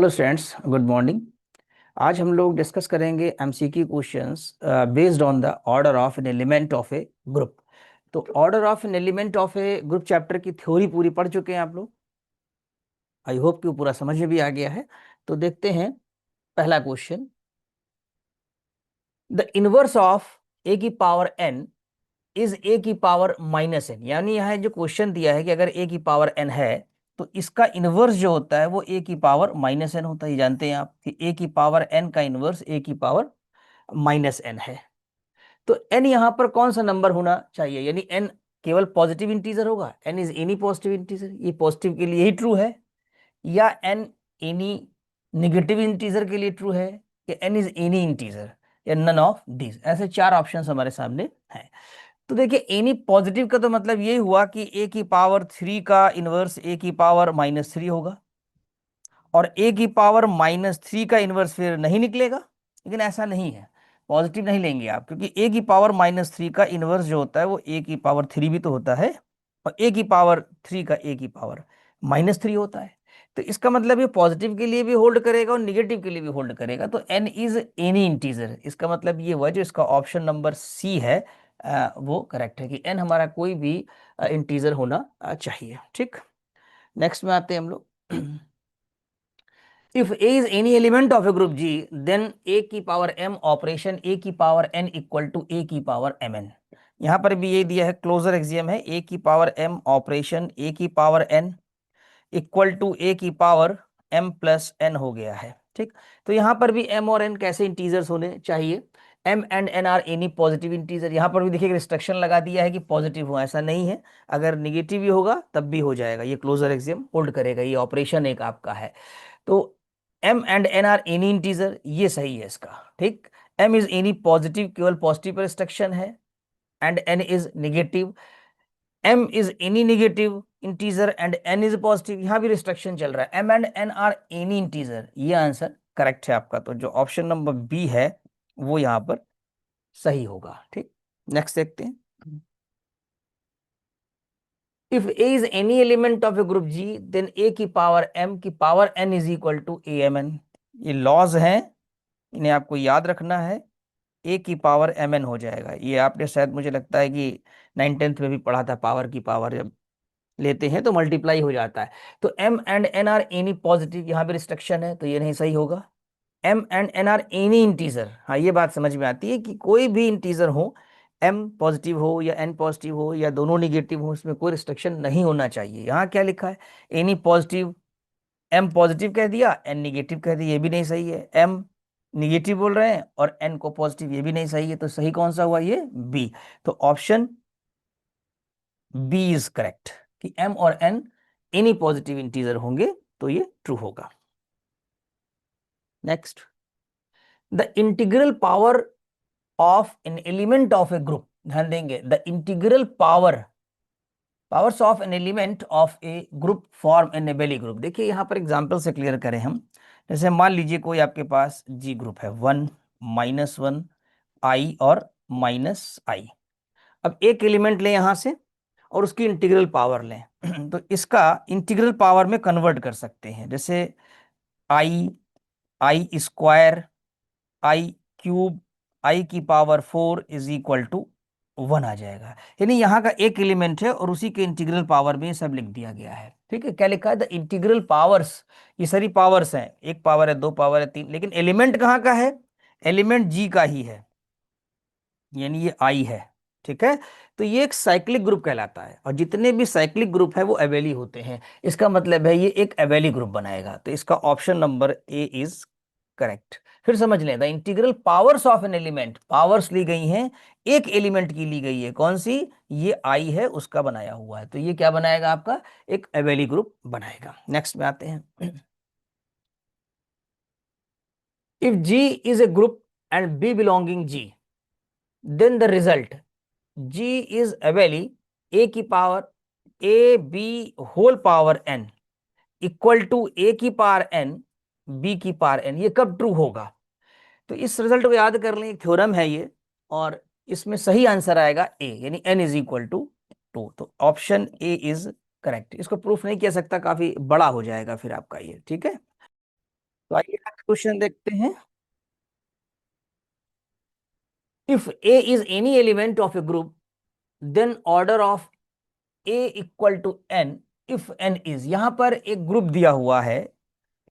Hello students, good morning. आज हम लोग डिस्कस करेंगे MCQ questions based on the order of an element of a group. तो order of an element of a group chapter की theory पूरी पढ़ चुके हैं आप लोग। आई होप कि वो पूरा समझ में भी आ गया है। तो देखते हैं पहला क्वेश्चन। द इनवर्स ऑफ ए की पावर एन इज ए की पावर माइनस एन। यानी यहाँ जो क्वेश्चन दिया है कि अगर ए की पावर एन है तो इसका इनवर्स जो होता है वो ए की पावर माइनस एन होता है। ये जानते हैं आप कि ए की पावर एन का इनवर्स ए की पावर माइनस एन है। तो एन यहां पर कौन सा नंबर होना चाहिए? यानी एन केवल पॉजिटिव इंटीजर होगा। N is any positive integer, ये पॉजिटिव के लिए ही ट्रू है। या एन एनी निगेटिव इंटीजर के लिए ट्रू है, या एन इज एनी इंटीजर, या नन ऑफ दीज। ऐसे चार ऑप्शंस हमारे सामने हैं। तो देखिए, एनी पॉजिटिव का तो मतलब यही हुआ कि ए की पावर 3 का इनवर्स ए की पावर -3 होगा, और ए की पावर -3 का इनवर्स फिर नहीं निकलेगा। लेकिन ऐसा नहीं है, पॉजिटिव नहीं लेंगे आप, क्योंकि ए की पावर -3 का इनवर्स जो होता है वो ए की पावर 3 भी तो होता है, और ए की पावर 3 का ए की पावर -3 होता है। तो इसका मतलब ये पॉजिटिव के लिए भी होल्ड करेगा और निगेटिव के लिए भी होल्ड करेगा। तो एन इज एनी इंटीजर, इसका मतलब ये हुआ जो इसका ऑप्शन नंबर सी है वो करेक्ट है कि एन हमारा कोई भी इंटीजर होना चाहिए। ठीक, नेक्स्ट में आते हैं हम लोग। If a is any element of a group G, then a की पावर एम ऑपरेशन ए की power n equal to a की पावर एम एन। यहां पर भी ये दिया है, क्लोजर एक्सियम है, ए की पावर एम ऑपरेशन ए की power n equal to a की पावर एम प्लस एन हो गया है। ठीक, तो यहां पर भी एम और एन कैसे इंटीजर्स होने चाहिए? M and n are any positive integer. यहां पर भी देखिए रिस्ट्रिक्शन लगा दिया है कि पॉजिटिव हो, ऐसा नहीं है, अगर निगेटिव भी होगा तब भी हो जाएगा, ये क्लोजर एक्सियम होल्ड करेगा, ये ऑपरेशन एक आपका है। तो m and n are any integer, ये सही है इसका। ठीक, एम इज एनी पॉजिटिव, केवल पॉजिटिव पर रिस्ट्रिक्शन है, and n is negative. M is any negative integer and n is positive, यहां भी रिस्ट्रिक्शन चल रहा है। M and n are any integer, ये आंसर करेक्ट है आपका। तो जो ऑप्शन नंबर बी है वो यहां पर सही होगा। ठीक, नेक्स्ट देखते हैं। If a is any element of a group G, then a की पावर एम की power n is equal to a m n. ये लॉज हैं, इन्हें आपको याद रखना है। ए की पावर एम एन हो जाएगा। ये आपने शायद, मुझे लगता है कि 9th 10th में भी पढ़ा था, पावर की पावर जब लेते हैं तो मल्टीप्लाई हो जाता है। तो m and n are any positive, यहाँ पे रिस्ट्रिक्शन है तो ये नहीं सही होगा। M and n are any integer, हाँ ये बात समझ में आती है कि कोई भी इंटीजर हो, एम पॉजिटिव हो या एन पॉजिटिव हो या दोनों निगेटिव हो, इसमें कोई रिस्ट्रिक्शन नहीं होना चाहिए। यहाँ क्या लिखा है? एनी पॉजिटिव, एम पॉजिटिव कह दिया, एन निगेटिव कह दिया, ये भी नहीं सही है। एम निगेटिव बोल रहे हैं और एन को पॉजिटिव, ये भी नहीं सही है। तो सही कौन सा हुआ? ये बी। तो ऑप्शन बी इज करेक्ट कि एम और एन एनी पॉजिटिव इंटीजर होंगे तो ये ट्रू होगा। Next, the integral power of an element of a group. ध्यान देंगे, the integral powers of an element of a group form an abelian group. देखिए यहां पर एग्जांपल से क्लियर करें हम। जैसे मान लीजिए कोई आपके पास जी ग्रुप है, 1 -1 आई और -i। अब एक एलिमेंट लें यहां से और उसकी इंटीग्रल पावर लें तो इसका इंटीग्रल पावर में कन्वर्ट कर सकते हैं। जैसे आई स्क्वायर, आई क्यूब, आई की पावर 4 इज इक्वल टू 1 आ जाएगा। यानी यहाँ का एक एलिमेंट है और उसी के इंटीग्रल पावर में सब लिख दिया गया है। ठीक है, क्या लिखा है? द इंटीग्रल पावर्स, ये सारी पावर्स हैं, एक पावर है, दो पावर है, तीन, लेकिन एलिमेंट कहाँ का है? एलिमेंट जी का ही है, यानी ये आई है। ठीक है, तो ये एक साइक्लिक ग्रुप कहलाता है, और जितने भी साइक्लिक ग्रुप है वो एबेली होते हैं। इसका मतलब है ये एक एबेली ग्रुप बनाएगा। तो इसका option number a is correct. फिर समझ लें, the integral powers of an element, powers ली गई हैं, एक एलिमेंट की ली गई है, कौन सी? ये आई है, उसका बनाया हुआ है। तो ये क्या बनाएगा? आपका एक एबेली ग्रुप बनाएगा। नेक्स्ट में आते हैं। If G is a group and b belonging G, then the result G is abeli a की power a b whole power n equal to a की पावर n b की पावर n। ये कब true होगा? तो इस result को याद कर लें, एक थ्योरम है ये, और इसमें सही आंसर आएगा a, यानी n इज इक्वल टू 2। तो ऑप्शन ए इज करेक्ट। इसको प्रूफ नहीं किया सकता, काफी बड़ा हो जाएगा फिर आपका ये। ठीक है, तो आइए क्वेश्चन देखते हैं। If a is any element of a group then order of a equal to n if n is, यहां पर एक ग्रुप दिया हुआ है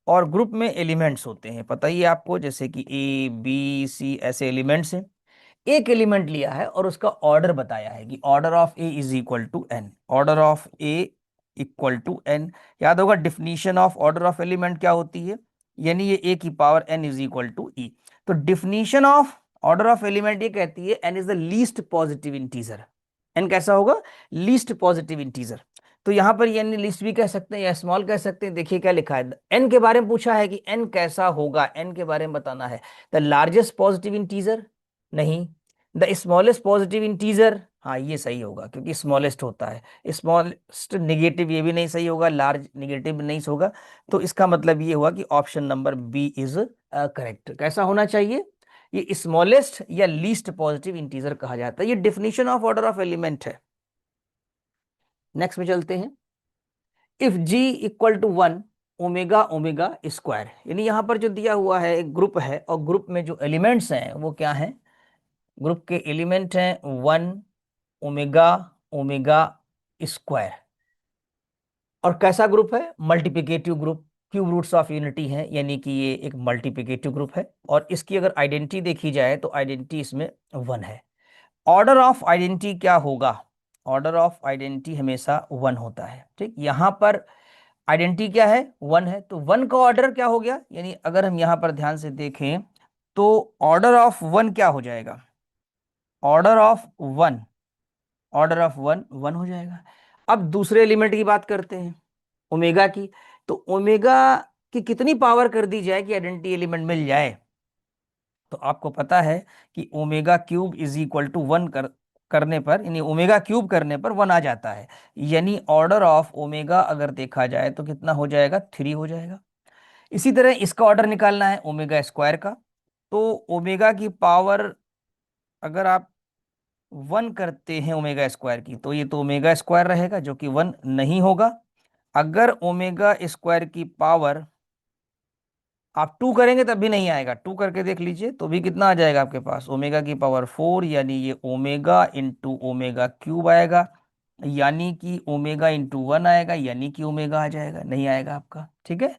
और ग्रुप में एलिमेंट्स होते हैं, पता ही है आपको, जैसे कि ए बी सी ऐसे एलिमेंट्स हैं। एक एलिमेंट लिया है और उसका ऑर्डर बताया है कि order of a is equal to n, order of a equal to n. याद होगा definition of order of element क्या होती है, यानी ये ए की power n is equal to e. तो definition of order of element ये कहती है n is the least positive integer. N कैसा होगा, लीस्ट पॉजिटिव इंटीजर। तो यहां पर यानी लिस्ट भी कह सकते हैं या स्मॉल कह सकते हैं। देखिए क्या लिखा है, एन के बारे में पूछा है कि एन कैसा होगा, एन के बारे में बताना है। द लार्जेस्ट पॉजिटिव इंटीजर, नहीं। द स्मॉलेस्ट पॉजिटिव इंटीजर, हाँ ये सही होगा क्योंकि स्मॉलेस्ट होता है। स्मॉलेस्ट निगेटिव ये भी नहीं सही होगा, लार्ज निगेटिव भी नहीं होगा। तो इसका मतलब ये हुआ कि option number B is correct. कैसा होना चाहिए, ये स्मॉलेस्ट या लीस्ट पॉजिटिव इंटीजर कहा जाता है। ये definition of order of element है। नेक्स्ट में चलते हैं। If G equal to one omega omega square, यानी यहां पर जो दिया हुआ है एक ग्रुप है और ग्रुप में जो एलिमेंट्स हैं वो क्या हैं, ग्रुप के एलिमेंट हैं वन ओमेगा ओमेगा स्क्वायर। और कैसा ग्रुप है, multiplicative group, cube roots of unity है, यानी कि ये एक मल्टीप्लिकेटिव ग्रुप है। और इसकी अगर आइडेंटिटी देखी जाए तो आइडेंटिटी इसमें वन है। ऑर्डर ऑफ आइडेंटिटी क्या होगा, ऑर्डर ऑफ आइडेंटिटी हमेशा वन होता है। ठीक, यहां पर आइडेंटिटी क्या है, वन है, तो वन का ऑर्डर क्या हो गया, यानी अगर हम यहां पर ध्यान से देखें तो ऑर्डर ऑफ वन क्या हो जाएगा, order of one, order of one one हो जाएगा। अब दूसरे एलिमेंट की बात करते हैं, ओमेगा की। तो ओमेगा की कितनी पावर कर दी जाए कि आइडेंटिटी एलिमेंट मिल जाए, तो आपको पता है कि omega cube is equal to one करने पर, यानी ओमेगा क्यूब करने पर वन आ जाता है। यानी ऑर्डर ऑफ ओमेगा अगर देखा जाए तो कितना हो जाएगा, थ्री हो जाएगा। इसी तरह इसका ऑर्डर निकालना है ओमेगा स्क्वायर का, तो ओमेगा की पावर अगर आप वन करते हैं ओमेगा स्क्वायर की, तो ये तो ओमेगा स्क्वायर रहेगा जो कि वन नहीं होगा। अगर ओमेगा स्क्वायर की पावर आप टू करेंगे तब भी नहीं आएगा, टू करके देख लीजिए तो भी कितना आ जाएगा आपके पास, ओमेगा की पावर फोर, यानी ये ओमेगा इंटू ओमेगा क्यूब आएगा, यानी कि ओमेगा इंटू वन आएगा, यानी कि ओमेगा आ जाएगा, नहीं आएगा आपका। ठीक है,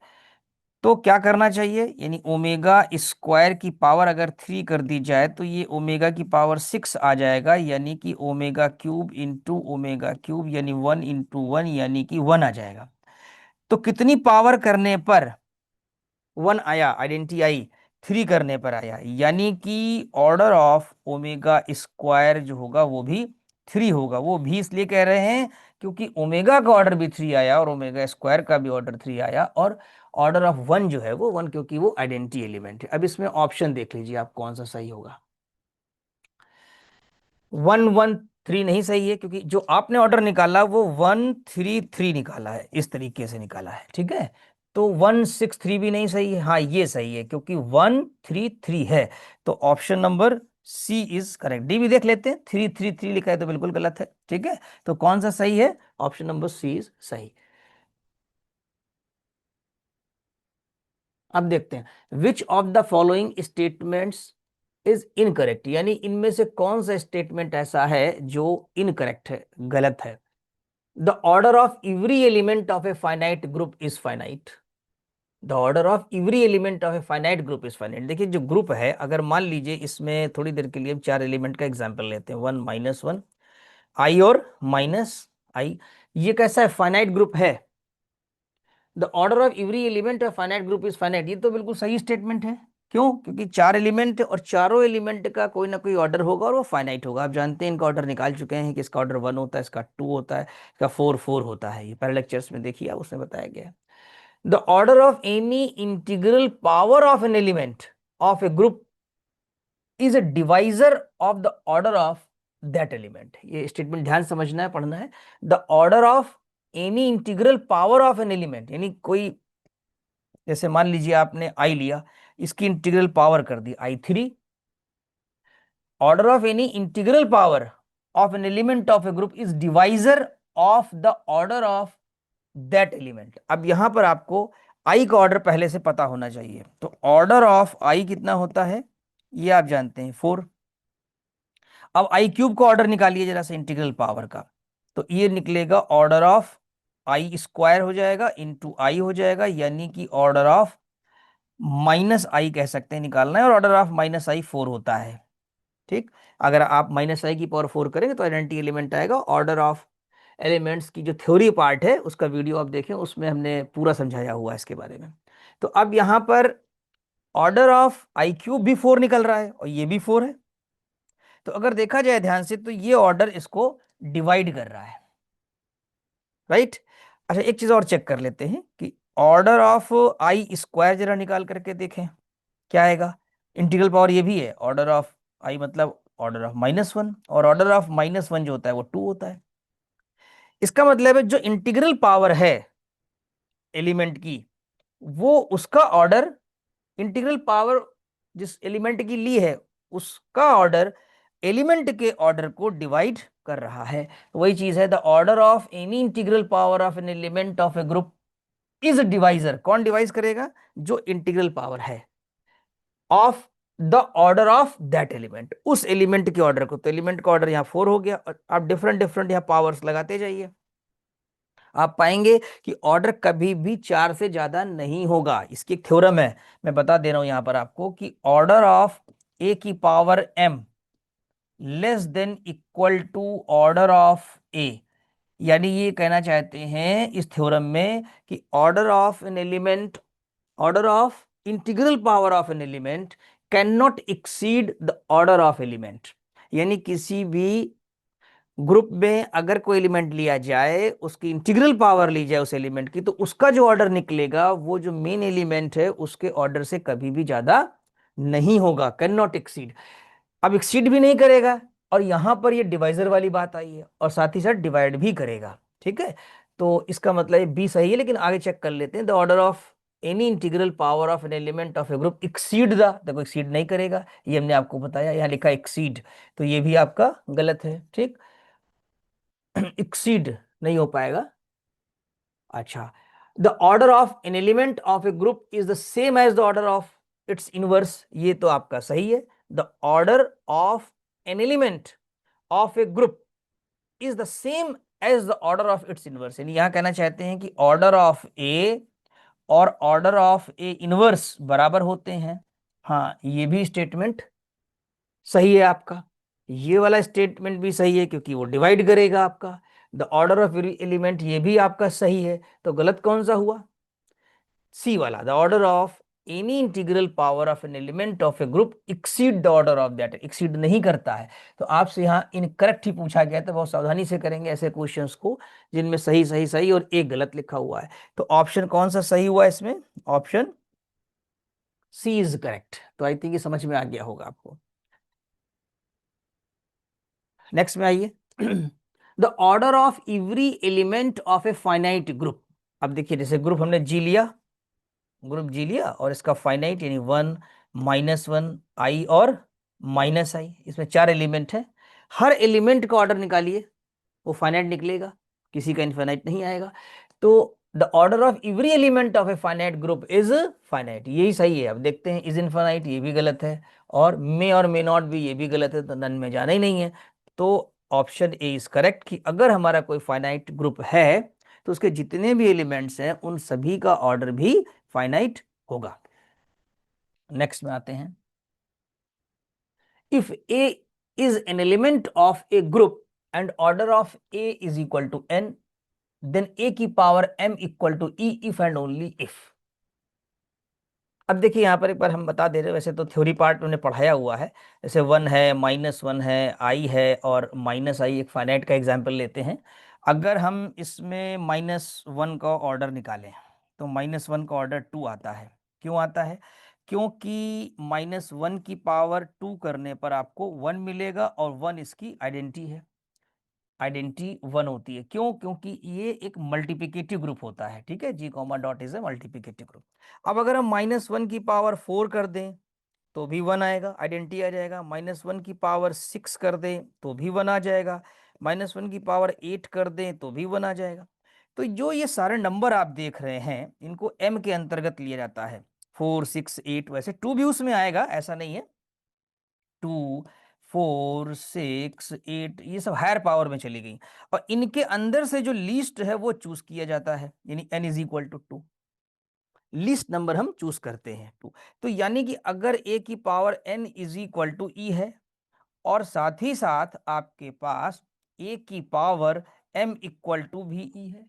तो क्या करना चाहिए, यानी ओमेगा स्क्वायर की पावर अगर थ्री कर दी जाए तो ये ओमेगा की पावर सिक्स आ जाएगा, यानी कि omega cube into omega cube, यानी वन इंटू वन, यानी कि वन आ जाएगा। तो कितनी पावर करने पर वन आया, आइडेंटिटी आई, थ्री करने पर आया, यानी कि ऑर्डर ऑफ ओमेगा स्क्वायर जो होगा वो भी थ्री होगा। वो भी इसलिए कह रहे हैं क्योंकि ओमेगा का ऑर्डर भी थ्री आया और ओमेगा स्क्वायर का भी ऑर्डर थ्री आया, और ऑर्डर ऑफ वन जो है वो वन, क्योंकि वो आइडेंटिटी एलिमेंट है। अब इसमें ऑप्शन देख लीजिए आप कौन सा सही होगा। वन वन थ्री नहीं सही है, क्योंकि जो आपने ऑर्डर निकाला वो वन थ्री थ्री निकाला है, इस तरीके से निकाला है। ठीक है, तो वन सिक्स थ्री भी नहीं सही है, हाँ ये सही है क्योंकि वन थ्री थ्री है। तो option number C is correct. D भी देख लेते हैं, थ्री थ्री थ्री लिखा है तो बिल्कुल गलत है। ठीक है, तो कौन सा सही है, ऑप्शन नंबर सी इज सही। अब देखते हैं, which of the following statements is incorrect, यानी इनमें से कौन सा स्टेटमेंट ऐसा है जो इनकरेक्ट है, गलत है। The order of every element of a finite group is finite, the order of every element of a finite group is finite. देखिए जो ग्रुप है, अगर मान लीजिए इसमें थोड़ी देर के लिए हम चार एलिमेंट का एग्जांपल लेते हैं, वन माइनस वन, आई और माइनस आई, ये कैसा है, फाइनाइट ग्रुप है। The order of every element of finite group is finite, ये तो बिल्कुल सही स्टेटमेंट है। क्यों, क्योंकि चार एलिमेंट है और चारों एलिमेंट का कोई ना कोई ऑर्डर होगा और वो फाइनाइट होगा। आप जानते हैं इनका ऑर्डर निकाल चुके हैं कि इसका ऑर्डर वन होता है, इसका टू होता है, इसका फोर फोर होता है, ये पहले लेक्चर्स में देखिए उसमें बताया गया है। The order of any integral power of an element of a group is a divisor of the order of that element. ये स्टेटमेंट ध्यान समझना है, पढ़ना है। The order of any integral power of an element, यानी कोई, जैसे मान लीजिए आपने आई लिया, इसकी इंटीग्रल पावर कर दी I three, order of any integral power of an element of a group is divisor of the order of that element. अब यहां पर आपको आई का ऑर्डर पहले से पता होना चाहिए। तो ऑर्डर ऑफ आई कितना होता है ये आप जानते हैं, 4। अब आई क्यूब का ऑर्डर निकालिए जरा से इंटीग्रल पावर का, तो ये निकलेगा ऑर्डर ऑफ आई स्क्वायर हो जाएगा इंटू आई हो जाएगा, यानी कि ऑर्डर ऑफ माइनस आई कह सकते हैं निकालना है, और ऑर्डर ऑफ माइनस आई 4 होता है। ठीक, अगर आप माइनस आई की पावर 4 करेंगे तो आइडेंटिटी एलिमेंट आएगा। ऑर्डर ऑफ एलिमेंट्स की जो थ्योरी पार्ट है उसका वीडियो आप देखें, उसमें हमने पूरा समझाया हुआ है इसके बारे में। तो अब यहां पर ऑर्डर ऑफ आई क्यूब भी 4 निकल रहा है और ये भी 4 है। तो अगर देखा जाए ध्यान से तो ये ऑर्डर इसको डिवाइड कर रहा है, राइट। अच्छा, एक चीज और चेक कर लेते हैं कि ऑर्डर ऑफ आई स्क्वायर जरा निकाल करके देखें क्या आएगा। इंटीग्रल पावर ये भी है, ऑर्डर ऑफ आई मतलब ऑर्डर ऑफ -1, और ऑर्डर ऑफ -1 जो होता है वो 2 होता है। इसका मतलब है जो इंटीग्रल पावर है एलिमेंट की, वो उसका ऑर्डर, इंटीग्रल पावर जिस एलिमेंट की ली है उसका ऑर्डर एलिमेंट के ऑर्डर को डिवाइड कर रहा है। तो वही चीज है, the order of any integral power of an element of a group is divisor. कौन डिवाइज करेगा? जो इंटीग्रल पावर है of the order of that element, उस एलिमेंट के ऑर्डर को। तो एलिमेंट का ऑर्डर यहाँ 4 हो गया, और आप डिफरेंट डिफरेंट यहाँ पावर्स लगाते जाइए, आप पाएंगे कि ऑर्डर कभी भी 4 से ज्यादा नहीं होगा। इसकी एक थ्योरम है, मैं बता दे रहा हूं यहां पर आपको, कि ऑर्डर ऑफ ए की power m less than equal to order of a. यानी ये कहना चाहते हैं इस थ्योरम में कि order of an element, order of integral power of an element can not exceed the order of element. यानी किसी भी ग्रुप में अगर कोई एलिमेंट लिया जाए, उसकी इंटीग्रल पावर ली जाए उस एलिमेंट की, तो उसका जो ऑर्डर निकलेगा वो जो मेन एलिमेंट है उसके ऑर्डर से कभी भी ज्यादा नहीं होगा, कैन नॉट एक्सीड। अब एक्सीड भी नहीं करेगा, और यहां पर ये डिवाइजर वाली बात आई है, और साथ ही साथ डिवाइड भी करेगा। ठीक है, तो इसका मतलब बी सही है, लेकिन आगे चेक कर लेते हैं। The order of any integral power of an element of a group exceed the, देखो एक्सीड नहीं करेगा, ये हमने आपको बताया, यहाँ लिखा एक्सीड, तो ये भी आपका गलत है। ठीक, एक्सीड नहीं हो पाएगा। अच्छा, the order of an element of a group is the same as the order of its inverse, ये तो आपका सही है। The order of an element of a group is the same as the order of its inverse, यानी यहां कहना चाहते हैं कि ऑर्डर ऑफ ए और ऑर्डर ऑफ ए इनवर्स बराबर होते हैं। हाँ, ये भी स्टेटमेंट सही है आपका, ये वाला स्टेटमेंट भी सही है क्योंकि वो डिवाइड करेगा आपका। द ऑर्डर ऑफ एलिमेंट ये भी आपका सही है, तो गलत कौन सा हुआ? सी वाला, the order of any integral power of an element of a group exceed the order of that, exceed नहीं करता है। तो आपसे यहाँ इनकरेक्ट ही पूछा गया था, बहुत सावधानी से करेंगे ऐसे क्वेश्चंस को जिनमें सही सही सही और एक गलत लिखा हुआ है। तो ऑप्शन कौन सा सही हुआ इसमें? Option C is correct. तो आई थिंक ये समझ में आ गया होगा आपको। नेक्स्ट में आइए। The order of every element of a finite group. अब देखिए, जैसे ग्रुप हमने जी लिया, ग्रुप जी लिया, और इसका फाइनाइट यानी 1, -1, आई और माइनस आई, इसमें 4 एलिमेंट है। हर एलिमेंट का ऑर्डर निकालिए, वो फाइनाइट निकलेगा, किसी का इनफाइनाइट नहीं आएगा। तो the order of every element of a finite group is finite, यही सही है। अब देखते हैं, इज इनफाइनाइट ये भी गलत है, और मे नॉट भी ये भी गलत है, तो नन में जाना ही नहीं है। तो ऑप्शन ए इज करेक्ट, कि अगर हमारा कोई फाइनाइट ग्रुप है तो उसके जितने भी एलिमेंट्स हैं उन सभी का ऑर्डर भी फाइनाइट होगा। नेक्स्ट में आते हैं। If a is an element of a group and order of a is equal to n, then a की power m equal to e if and only if. अब देखिए यहां पर एक बार हम बता दे रहे हैं, वैसे तो थ्योरी पार्ट उन्होंने पढ़ाया हुआ है, जैसे 1 है, -1 है, आई है और माइनस आई, एक फाइनाइट का एग्जाम्पल लेते हैं। अगर हम इसमें -1 का ऑर्डर निकालें तो -1 का ऑर्डर 2 आता है। क्यों आता है? क्योंकि -1 की पावर 2 करने पर आपको 1 मिलेगा, और 1 इसकी आइडेंटिटी है, आइडेंटिटी 1 होती है। क्यों? क्योंकि ये एक मल्टीप्लिकेटिव ग्रुप होता है। ठीक है, G comma dot is a multiplicative group. अब अगर हम -1 की पावर 4 कर दें तो भी 1 आएगा, आइडेंटिटी आ जाएगा। -1 की पावर 6 कर दें तो भी 1 आ जाएगा। -1 की पावर 8 कर दें तो भी 1 आ जाएगा। तो जो ये सारे नंबर आप देख रहे हैं इनको एम के अंतर्गत लिया जाता है। 4, 6, 8, वैसे 2 भी उसमें आएगा, ऐसा नहीं है। 2, 4, 6, 8 ये सब हायर पावर में चली गई, और इनके अंदर से जो लीस्ट है वो चूज किया जाता है, यानी n is equal to 2। Least number हम चूज करते हैं 2। तो यानी कि अगर a की power n is equal to e है, और साथ ही साथ आपके पास a की पावर m इक्वल टू भी ई है,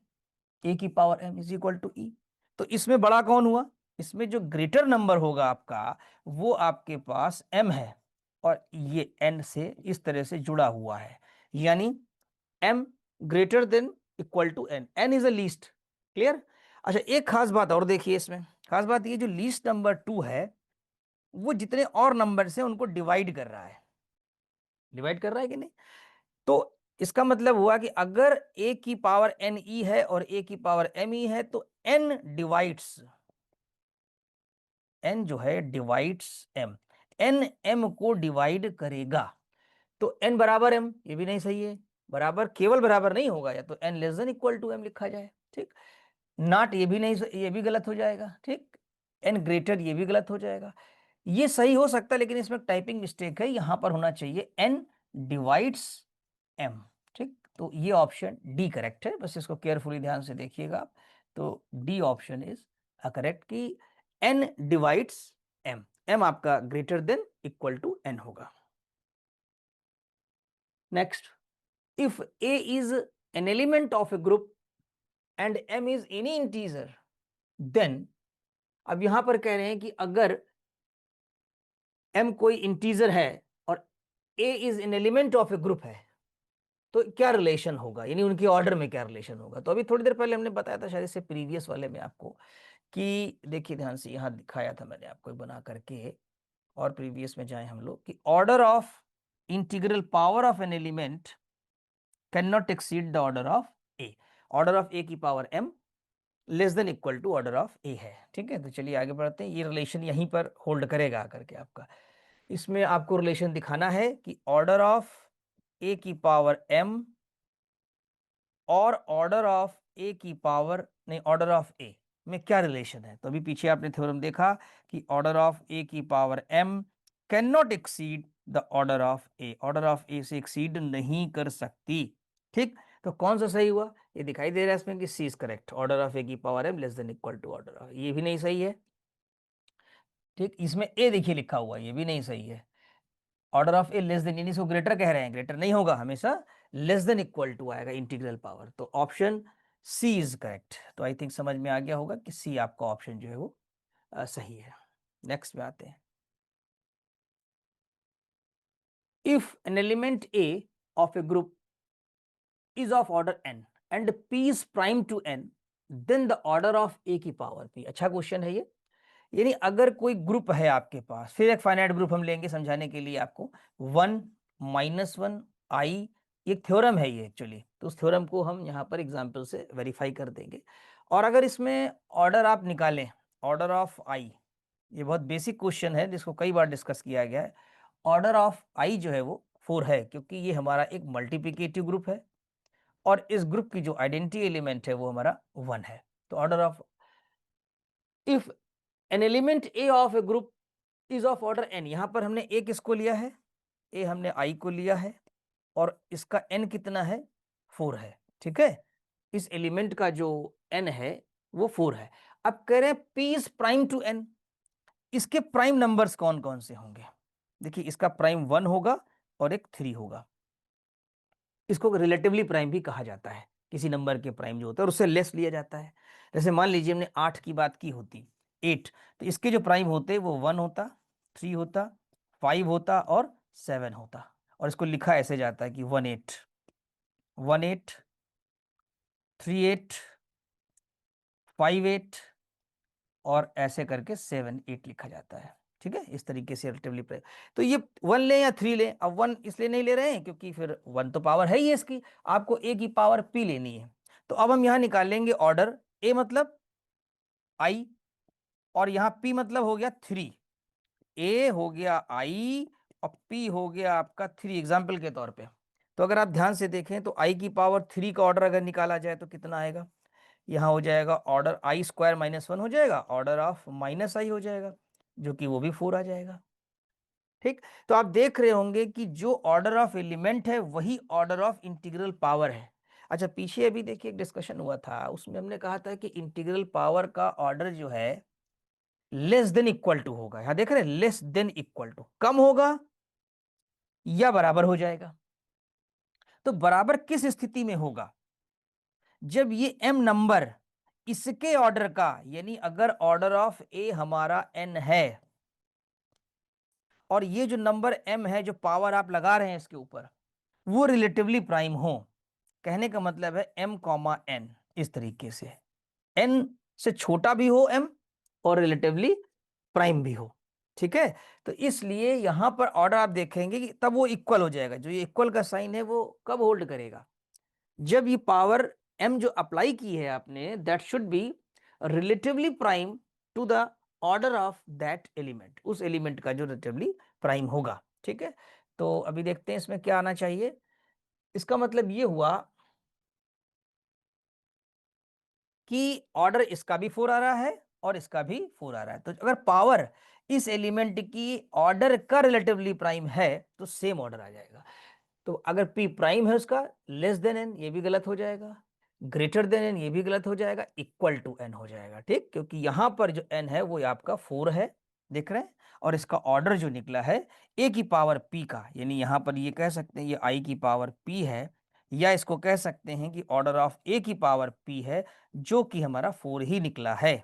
a की power m is equal to e, तो इसमें बड़ा कौन हुआ? इसमें जो ग्रेटर नंबर होगा आपका वो आपके पास m है, और ये n से इस तरह से जुड़ा हुआ है, यानी m greater than equal to n, n is at least. Clear? अच्छा, एक खास बात और देखिए इसमें, खास बात ये जो लीस्ट नंबर 2 है वो जितने और नंबर से उनको डिवाइड कर रहा है, डिवाइड कर रहा है कि नहीं? तो इसका मतलब हुआ कि अगर a की पावर n e है और a की पावर m e है, तो n डिवाइड्स, n जो है डिवाइड्स m, n m को डिवाइड करेगा। तो n बराबर m, ये भी नहीं सही है, बराबर केवल बराबर नहीं होगा, या तो n less than equal to m लिखा जाए, ठीक। नॉट, ये भी नहीं, ये भी गलत हो जाएगा, ठीक। n ग्रेटर, ये भी गलत हो जाएगा। ये सही हो सकता है, लेकिन इसमें टाइपिंग मिस्टेक है, यहां पर होना चाहिए n डिवाइड्स m, ठीक। तो ये ऑप्शन डी करेक्ट है, बस इसको केयरफुली ध्यान से देखिएगा आप। तो डी ऑप्शन इज करेक्ट कि n डिवाइड्स m, m आपका greater than equal to n होगा। Next, if a is an element of a group and m is any integer, then, अब यहां पर कह रहे हैं कि अगर m कोई इंटीजर है और a is an element of a group है, तो क्या रिलेशन होगा, यानी उनके ऑर्डर में क्या रिलेशन होगा। तो अभी थोड़ी देर पहले हमने बताया था शायद इससे प्रीवियस वाले में आपको, कि देखिए ध्यान से, यहां दिखाया था मैंने आपको बना करके, और प्रीवियस में जाए हम लोग, कि order of integral power of an element can not exceed the order of a. Order of ए की power m less than equal to order of a है, ठीक है। तो चलिए आगे बढ़ते हैं, ये रिलेशन यहीं पर होल्ड करेगा आकर के आपका। इसमें आपको रिलेशन दिखाना है कि ऑर्डर ऑफ ए की पावर m और ऑर्डर ऑफ ए की पावर, नहीं, ऑर्डर ऑफ ए में क्या रिलेशन है। तो अभी पीछे आपने थ्योरम देखा कि ऑर्डर ऑफ ए की power m can not exceed the order of a, order of a से एक्सीड नहीं कर सकती, ठीक। तो कौन सा सही हुआ, ये दिखाई दे रहा है इसमें कि C is correct, order of ए की power m less than equal to order of, ये भी नहीं सही है, ठीक। इसमें ए देखिए लिखा हुआ है, ये भी नहीं सही है। Order of A less than, यानी इसको ग्रेटर कह रहे हैं, ग्रेटर नहीं होगा, हमेशा लेस देन इक्वल टू आएगा इंटीग्रल पावर। तो ऑप्शन सी इज करेक्ट। तो आई थिंक समझ में आ गया होगा कि सी आपका ऑप्शन जो है वो सही है। नेक्स्ट में आते हैं, if an element A of a group is of order n and p is prime to n, then the order of a की पावर p। अच्छा क्वेश्चन है ये, यानी अगर कोई ग्रुप है आपके पास, फिर एक फाइनाइट ग्रुप हम लेंगे समझाने के लिए आपको, 1, -1 i, एक थ्योरम है ये एक्चुअली, तो उस थ्योरम को हम यहाँ पर एग्जाम्पल से वेरीफाई कर देंगे। और अगर इसमें ऑर्डर आप निकालें, ऑर्डर ऑफ आई, ये बहुत बेसिक क्वेश्चन है जिसको कई बार डिस्कस किया गया है। ऑर्डर ऑफ आई जो है वो 4 है, क्योंकि ये हमारा एक मल्टीप्लिकेटिव ग्रुप है, और इस ग्रुप की जो आइडेंटिटी एलिमेंट है वो हमारा 1 है। तो order of, if an element A of a group is of order n, यहां पर हमने ए किसको लिया है, ए हमने आई को लिया है, और इसका n कितना है, 4 है, ठीक है। इस एलिमेंट का जो n है वो 4 है। अब कह रहे हैं p is prime to n, इसके प्राइम नंबर्स कौन कौन से होंगे। देखिए इसका प्राइम 1 होगा और एक 3 होगा, इसको रिलेटिवली प्राइम भी कहा जाता है, किसी नंबर के प्राइम जो होता है और उससे लेस लिया जाता है। जैसे मान लीजिए हमने 8 की बात की होती, 8, तो इसके जो प्राइम होते वो 1 होता, 3 होता, 5 होता और 7 होता, और इसको लिखा ऐसे जाता है कि 1 8, 1 8, 3 8, 5 8, और ऐसे करके 7 8 लिखा जाता है, ठीक है। इस तरीके से रिलेटिवली प्राइम। तो ये 1 लें या 3 लें, अब 1 इसलिए नहीं ले रहे हैं क्योंकि फिर 1 तो पावर है ही इसकी, आपको ए की पावर p लेनी है। तो अब हम यहां निकालेंगे ऑर्डर, ए मतलब i, और यहाँ p मतलब हो गया 3, a हो गया i और p हो गया आपका 3, एग्जाम्पल के तौर पे। तो अगर आप ध्यान से देखें तो i की पावर 3 का ऑर्डर अगर निकाला जाए तो कितना आएगा, यहाँ हो जाएगा ऑर्डर आई स्क्वायर माइनस वन हो जाएगा, ऑर्डर ऑफ माइनस आई हो जाएगा, जो कि वो भी 4 आ जाएगा। ठीक, तो आप देख रहे होंगे कि जो ऑर्डर ऑफ एलिमेंट है वही ऑर्डर ऑफ इंटीग्रल पावर है। अच्छा, पीछे अभी देखिए एक डिस्कशन हुआ था, उसमें हमने कहा था कि इंटीग्रल पावर का ऑर्डर जो है लेस देन इक्वल टू होगा। यहां देख रहे हैं लेस देन इक्वल टू, कम होगा या बराबर हो जाएगा। तो बराबर किस स्थिति में होगा? जब ये m नंबर इसके ऑर्डर का, यानी अगर ऑर्डर ऑफ ए हमारा n है और ये जो नंबर m है जो पावर आप लगा रहे हैं इसके ऊपर, वो रिलेटिवली प्राइम हो। कहने का मतलब है m कॉमा n इस तरीके से, n से छोटा भी हो m और रिलेटिवली प्राइम भी हो। ठीक है, तो इसलिए यहां पर ऑर्डर आप देखेंगे कि तब वो इक्वल हो जाएगा। जो ये इक्वल का साइन है वो कब होल्ड करेगा? जब ये पावर m जो अप्लाई की है आपने, that should be relatively prime to the order of that element, उस एलिमेंट का जो रिलेटिवली प्राइम होगा। ठीक है, तो अभी देखते हैं इसमें क्या आना चाहिए। इसका मतलब ये हुआ कि ऑर्डर इसका भी 4 आ रहा है और इसका भी 4 आ रहा है। तो अगर पावर इस एलिमेंट की ऑर्डर का रिलेटिवली प्राइम है तो सेम ऑर्डर आ जाएगा। तो अगर p प्राइम है उसका, लेस देन n ये भी गलत हो जाएगा, ग्रेटर देन n ये भी गलत हो जाएगा, इक्वल टू n हो जाएगा। ठीक, क्योंकि यहां पर जो n है वो आपका 4 है, देख रहे हैं, और इसका ऑर्डर जो निकला है a की पावर p का, यानी यहां पर ये कह सकते हैं ये i की पावर p है, या इसको कह सकते हैं कि ऑर्डर ऑफ a की पावर p है, जो कि हमारा 4 ही निकला है।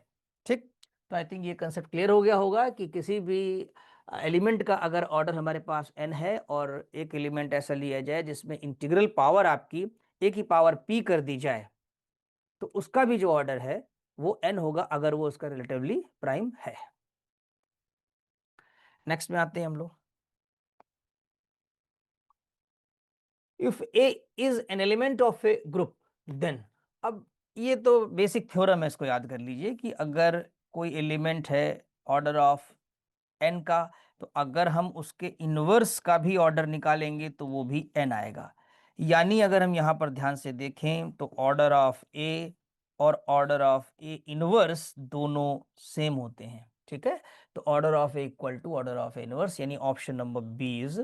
ठीक, तो आई थिंक ये कंसेप्ट क्लियर हो गया होगा कि किसी भी एलिमेंट का अगर ऑर्डर हमारे पास n है और एक एलिमेंट ऐसा लिया जाए जिसमें इंटीग्रल पावर आपकी a की पावर p कर दी जाए, तो उसका भी जो ऑर्डर है वो n होगा अगर वो उसका रिलेटिवली प्राइम है। नेक्स्ट में आते हैं हम लोग। If a is an element of a group then, अब ये तो बेसिक थ्योरम है, इसको याद कर लीजिए कि अगर कोई एलिमेंट है ऑर्डर ऑफ n का, तो अगर हम उसके इनवर्स का भी ऑर्डर निकालेंगे तो वो भी n आएगा। यानी अगर हम यहाँ पर ध्यान से देखें तो ऑर्डर ऑफ a और ऑर्डर ऑफ a इनवर्स दोनों सेम होते हैं। ठीक है, तो order of a equal to order of a inverse, यानी option number B is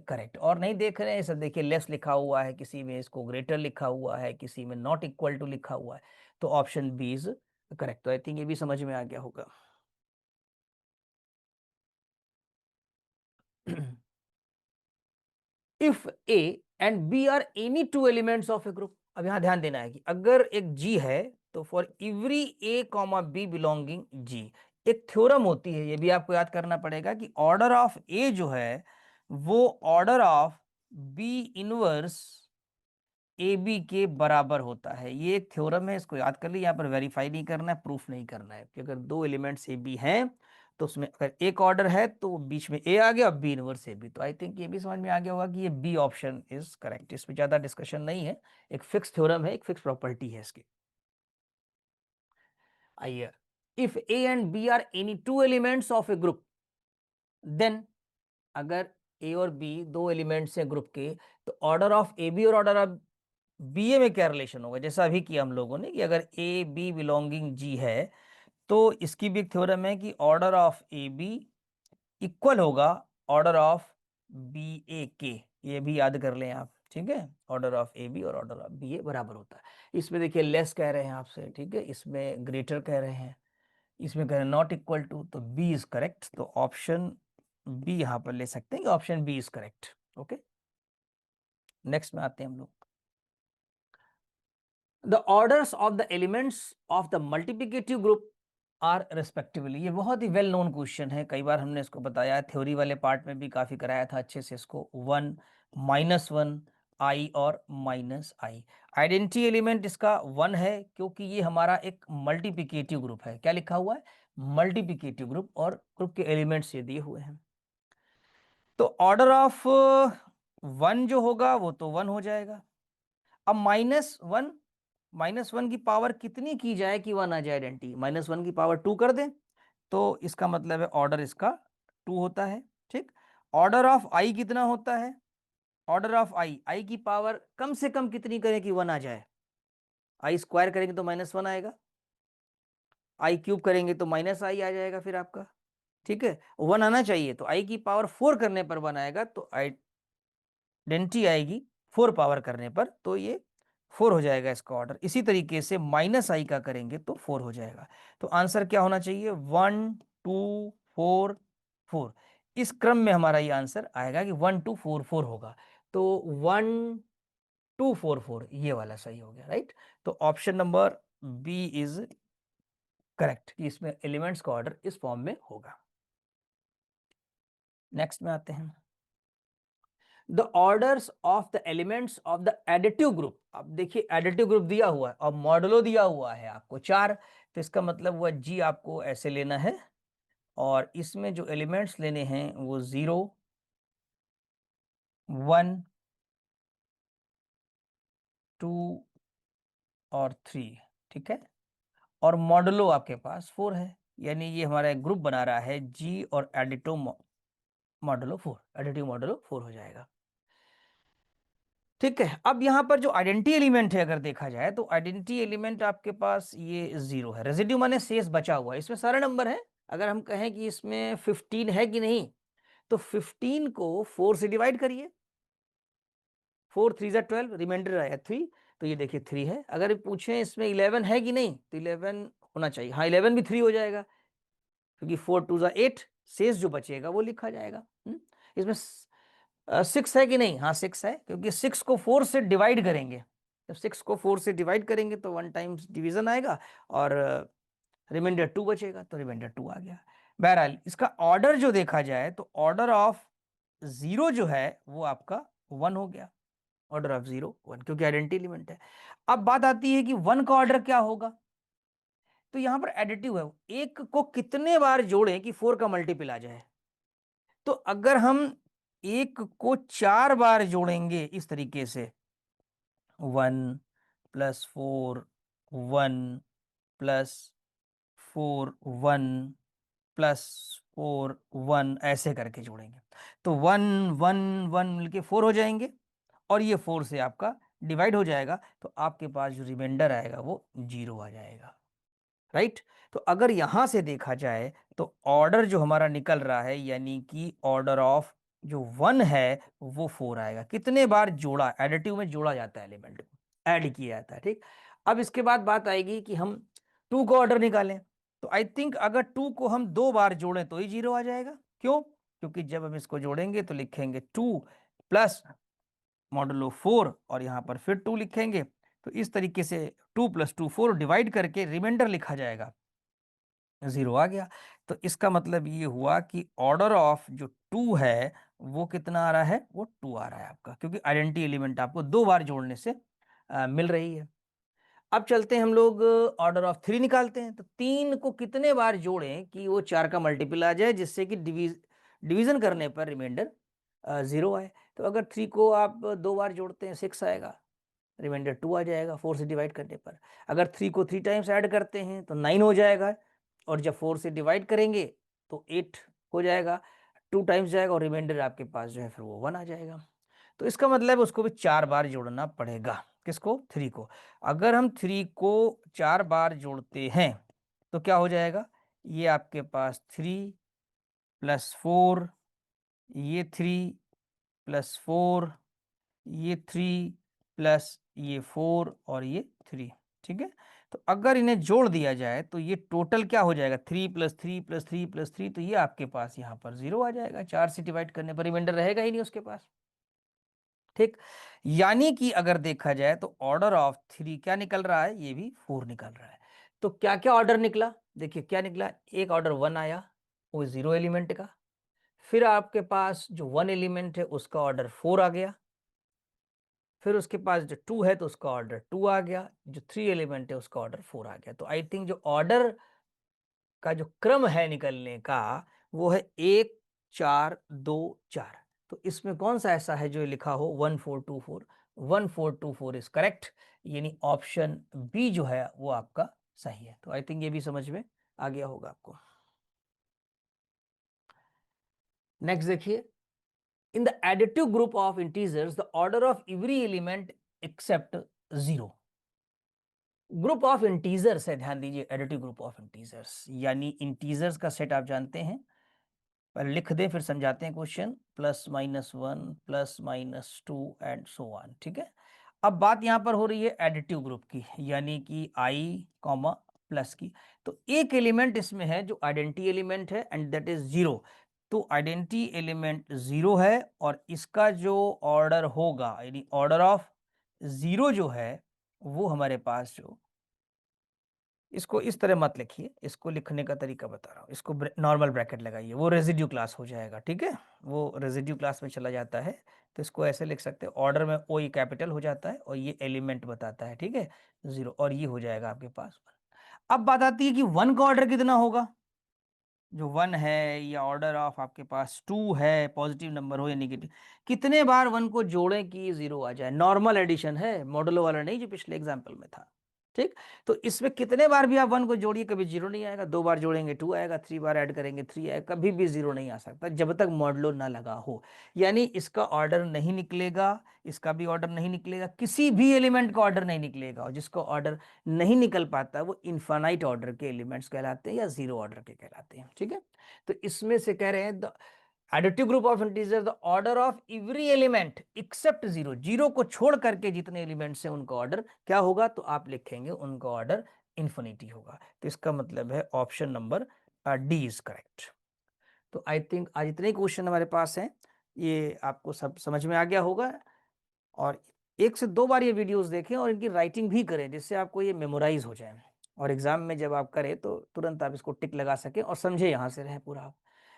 correct. और नहीं देख रहे हैं सब, देखिए लेस लिखा हुआ है, किसी में इसको ग्रेटर लिखा हुआ है, किसी में नॉट इक्वल टू लिखा हुआ है, तो ऑप्शन बी इज करेक्ट। तो आई थिंक ये भी समझ में आ गया होगा। If A and B are any two elements of a group, अब यहां ध्यान देना है कि अगर एक जी है तो for every a comma b belonging G, एक थ्योरम होती है, ये भी आपको याद करना पड़ेगा कि ऑर्डर ऑफ ए जो है वो order of B inverse A B के बराबर होता है। ये एक थ्योरम है, इसको याद कर लीजिए। यहाँ पर वेरीफाई नहीं करना है, प्रूफ नहीं करना है कि अगर दो एलिमेंट्स ए बी हैं तो उसमें अगर एक ऑर्डर है तो बीच में ए आ गया और बी इनवर्स ए बी। तो आई थिंक ये भी समझ में आ गया होगा कि ये बी ऑप्शन इज करेक्ट। इसमें ज्यादा डिस्कशन नहीं है, एक फिक्स थ्योरम है, एक फिक्स प्रॉपर्टी है इसकी। आइए, if A and B are any two elements of a group then, अगर ए और बी दो एलिमेंट्स हैं ग्रुप के, तो ऑर्डर ऑफ ए बी और ऑर्डर ऑफ बी ए में क्या रिलेशन होगा? जैसा अभी किया हम लोगों ने कि अगर ए बी बिलोंगिंग जी है तो इसकी भी एक थ्योरम है कि order of A B equal होगा ऑर्डर ऑफ बी ए के। ये भी याद कर लें आप। ठीक है, ऑर्डर ऑफ ए बी और ऑर्डर ऑफ बी ए बराबर होता है। इसमें देखिए लेस कह रहे हैं आपसे, ठीक है, इसमें ग्रेटर कह रहे हैं, इसमें कह रहे हैं नॉट इक्वल टू, तो बी इज करेक्ट। तो ऑप्शन बी यहां पर ले सकते हैं कि option B is correct. Okay, next में आते हैं हम लोग। The orders of the elements of the multiplicative group are respectively, ये बहुत ही वेल नोन क्वेश्चन है, कई बार हमने इसको बताया है, थ्योरी वाले पार्ट में भी काफी कराया था अच्छे से इसको। वन, माइनस वन, आई और माइनस आई। आइडेंटिटी एलिमेंट इसका वन है क्योंकि ये हमारा एक मल्टीप्लिकेटिव ग्रुप है। क्या लिखा हुआ है? मल्टीप्लिकेटिव ग्रुप, और ग्रुप के एलिमेंट्स ये दिए हुए हैं। तो ऑर्डर ऑफ वन जो होगा वो तो वन हो जाएगा। अब माइनस वन, माइनस वन की पावर कितनी की जाए कि वन आ जाए आइडेंटिटी? माइनस वन की पावर टू कर दें तो इसका मतलब है ऑर्डर इसका टू होता है। ठीक, ऑर्डर ऑफ आई कितना होता है? ऑर्डर ऑफ आई, आई की पावर कम से कम कितनी करें कि वन आ जाए? आई स्क्वायर करेंगे तो -1 आएगा, आई क्यूब करेंगे तो -i आ जाएगा फिर आपका। ठीक है, 1 आना चाहिए, तो आई की पावर 4 करने पर 1 आएगा, तो आइडेंटिटी आएगी 4 पावर करने पर, तो ये 4 हो जाएगा इसका ऑर्डर। इसी तरीके से -i का करेंगे तो 4 हो जाएगा। तो आंसर क्या होना चाहिए, 1 2 4 4। इस क्रम में हमारा ये आंसर आएगा कि 1 2 4 4 होगा। तो 1 2 4 4 ये वाला सही हो गया, राइट। तो option number B is correct, कि इसमें एलिमेंट्स का ऑर्डर इस फॉर्म में होगा। नेक्स्ट में आते हैं, the orders of the elements of the additive group. अब देखिए एडिटिव ग्रुप दिया हुआ है और मॉडलो दिया हुआ है आपको 4, तो इसका मतलब हुआ जी आपको ऐसे लेना है, और इसमें जो एलिमेंट्स लेने हैं वो 0 1 2 और 3। ठीक है, और मॉडलो आपके पास 4 है, यानी ये हमारा एक ग्रुप बना रहा है जी और एडिटिव मॉडलो 4, एडिटिव मॉडलो 4 हो जाएगा। ठीक है, अब यहां पर जो आइडेंटिटी एलिमेंट है अगर देखा जाए, तो आइडेंटिटी एलिमेंट आपके पास ये 0 है, रेजिड्यू माने शेष बचा हुआ है, इसमें सारे नंबर है। अगर हम कहें कि इसमें 15 है कि नहीं, तो 15 को 4 से डिवाइड करिए, 4 3 जा 12, रिमाइंडर आया 3, तो ये देखिए 3 है। अगर पूछें इसमें 11 है कि नहीं, तो 11 होना चाहिए, हाँ 11 भी 3 हो जाएगा, क्योंकि 4 2 जा 8, शेष जो बचेगा वो लिखा जाएगा। इसमें 6 है कि नहीं, हाँ 6 है, क्योंकि 6 को 4 से डिवाइड करेंगे, जब 6 को 4 से डिवाइड करेंगे तो 1 टाइम्स डिवीजन आएगा, और रिमाइंडर 2 बचेगा, तो रिमाइंडर 2 आ गया। बहरहाल इसका ऑर्डर जो देखा जाए, तो ऑर्डर ऑफ 0 जो है वो आपका 1 हो गया, ऑर्डर ऑफ 0 1, क्योंकि आइडेंटिटी एलिमेंट है। अब बात आती है कि 1 का ऑर्डर क्या होगा, तो यहां पर एडिटिव है, एक को कितने बार जोड़ें कि 4 का मल्टीपल आ जाए। तो अगर हम एक को 4 बार जोड़ेंगे इस तरीके से, 1 + 4 1 + 4 1 + 4 1 ऐसे करके जोड़ेंगे, तो 1 1 1 मिलके 4 हो जाएंगे, और ये 4 से आपका डिवाइड हो जाएगा, तो आपके पास जो रिमाइंडर आएगा वो 0 आ जाएगा, राइट। तो अगर यहां से देखा जाए, तो ऑर्डर जो हमारा निकल रहा है, यानी कि ऑर्डर ऑफ जो 1 है वो 4 आएगा। कितने बार जोड़ा, एडिटिव में जोड़ा जाता है, एलिमेंट को ऐड किया जाता है, ठीक। अब इसके बाद बात आएगी कि हम 2 का ऑर्डर निकालें, तो आई थिंक अगर 2 को हम 2 बार जोड़ें तो ही 0 आ जाएगा। क्यों, क्योंकि जब हम इसको जोड़ेंगे तो लिखेंगे 2 प्लस मॉडुलो 4, और यहां पर फिर 2 लिखेंगे, तो इस तरीके से 2 + 2 4 डिवाइड करके रिमाइंडर लिखा जाएगा, 0 आ गया। तो इसका मतलब ये हुआ कि ऑर्डर ऑफ जो 2 है वो कितना आ रहा है, वो 2 आ रहा है आपका, क्योंकि आइडेंटिटी एलिमेंट आपको 2 बार जोड़ने से मिल रही है। अब चलते हैं हम लोग ऑर्डर ऑफ 3 निकालते हैं, तो 3 को कितने बार जोड़ें कि वो 4 का मल्टीपल आ जाए, जिससे कि डिवीजन करने पर रिमाइंडर 0 आए। तो अगर 3 को आप 2 बार जोड़ते हैं 6 आएगा, रिमाइंडर 2 आ जाएगा 4 से डिवाइड करने पर। अगर 3 को 3 टाइम्स ऐड करते हैं तो 9 हो जाएगा, और जब 4 से डिवाइड करेंगे तो 8 हो जाएगा, 2 टाइम्स जाएगा, और रिमाइंडर आपके पास जो है फिर वो 1 आ जाएगा। तो इसका मतलब उसको भी 4 बार जोड़ना पड़ेगा, किसको, 3 को। अगर हम 3 को 4 बार जोड़ते हैं तो क्या हो जाएगा, ये आपके पास 3 + 4, ये 3 + 4, ये 3 प्लस ये 4, और ये 3। ठीक है, तो अगर इन्हें जोड़ दिया जाए तो ये टोटल क्या हो जाएगा, 3 + 3 + 3 + 3, तो ये आपके पास यहाँ पर 0 आ जाएगा, 4 से डिवाइड करने पर रिमाइंडर रहेगा ही नहीं उसके पास। ठीक, यानी कि अगर देखा जाए तो ऑर्डर ऑफ 3 क्या निकल रहा है, ये भी 4 निकल रहा है। तो क्या क्या ऑर्डर निकला, देखिए क्या निकला, एक ऑर्डर 1 आया, वो 0 एलिमेंट का, फिर आपके पास जो 1 एलिमेंट है उसका ऑर्डर 4 आ गया, फिर उसके पास जो 2 है तो उसका ऑर्डर 2 आ गया, जो 3 एलिमेंट है उसका ऑर्डर 4 आ गया। तो आई थिंक जो ऑर्डर का जो क्रम है निकलने का वो है 1 4 2 4। तो इसमें कौन सा ऐसा है जो लिखा हो 1 4 2 4, 1 4 2 4 इज करेक्ट, यानी ऑप्शन बी जो है वो आपका सही है। तो आई थिंक ये भी समझ में आ गया होगा आपको। नेक्स्ट देखिए, in the additive group of integers the order of every element except 0। Group of integers है, ध्यान दीजिए, एडिटिव ग्रुप ऑफ इंटीजर्स, यानी इंटीजर्स का सेट आप जानते हैं, पहले लिख दें फिर समझाते हैं क्वेश्चन, +-1 +-2 एंड सो ऑन, ठीक है। अब बात यहां पर हो रही है एडिटिव ग्रुप की, यानी कि आई कॉमा प्लस की। तो एक एलिमेंट इसमें है जो आइडेंटिटी एलिमेंट है एंड दैट इज जीरो। तो आइडेंटिटी एलिमेंट जीरो है और इसका जो ऑर्डर होगा, यानी ऑर्डर ऑफ जीरो जो है, वो हमारे पास जो, इसको इस तरह मत लिखिए, इसको लिखने का तरीका बता रहा हूँ, इसको नॉर्मल ब्रैकेट लगाइए, वो रेजिड्यू क्लास हो जाएगा, ठीक है, वो रेजिड्यू क्लास में चला जाता है। तो इसको ऐसे लिख सकते हैं, ऑर्डर में ओ ई कैपिटल हो जाता है और ये एलिमेंट बताता है, ठीक है, जीरो, और ये हो जाएगा आपके पास 1। अब बात आती है कि 1 का ऑर्डर कितना होगा। जो 1 है या ऑर्डर ऑफ आपके पास 2 है, पॉजिटिव नंबर हो या निगेटिव, कितने बार 1 को जोड़ें कि जीरो आ जाए। नॉर्मल एडिशन है, मॉडुलो वाला नहीं जो पिछले एग्जाम्पल में था, ठीक। तो इसमें कितने बार भी आप 1 को जोड़िए कभी जीरो नहीं आएगा, 2 बार जोड़ेंगे 2 आएगा, 3 बार ऐड करेंगे 3 आएगा, कभी भी जीरो नहीं आ सकता जब तक मॉडुलो ना लगा हो। यानी इसका ऑर्डर नहीं निकलेगा, इसका भी ऑर्डर नहीं निकलेगा, किसी भी एलिमेंट का ऑर्डर नहीं निकलेगा, और जिसका ऑर्डर नहीं निकल पाता वो इनफाइनाइट ऑर्डर के एलिमेंट्स कहलाते हैं या जीरो ऑर्डर के कहलाते हैं, ठीक है। तो इसमें से कह रहे हैं the additive group of integer the order of every element except zero, zero को छोड़ करके जितने एलिमेंट्स हैं उनका ऑर्डर क्या होगा, तो आप लिखेंगे उनका ऑर्डर इन्फिनिटी होगा। तो इसका मतलब है option number D is correct. तो आई थिंक आज इतने क्वेश्चन हमारे पास हैं, ये आपको सब समझ में आ गया होगा। और 1 से 2 बार ये वीडियोस देखें और इनकी राइटिंग भी करें, जिससे आपको ये मेमोराइज हो जाए, और एग्जाम में जब आप करें तो तुरंत आप इसको टिक लगा सकें और समझे यहाँ से रहे पूरा आप।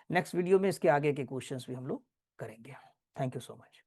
नेक्स्ट वीडियो में इसके आगे के क्वेश्चंस भी हम लोग करेंगे। Thank you so much.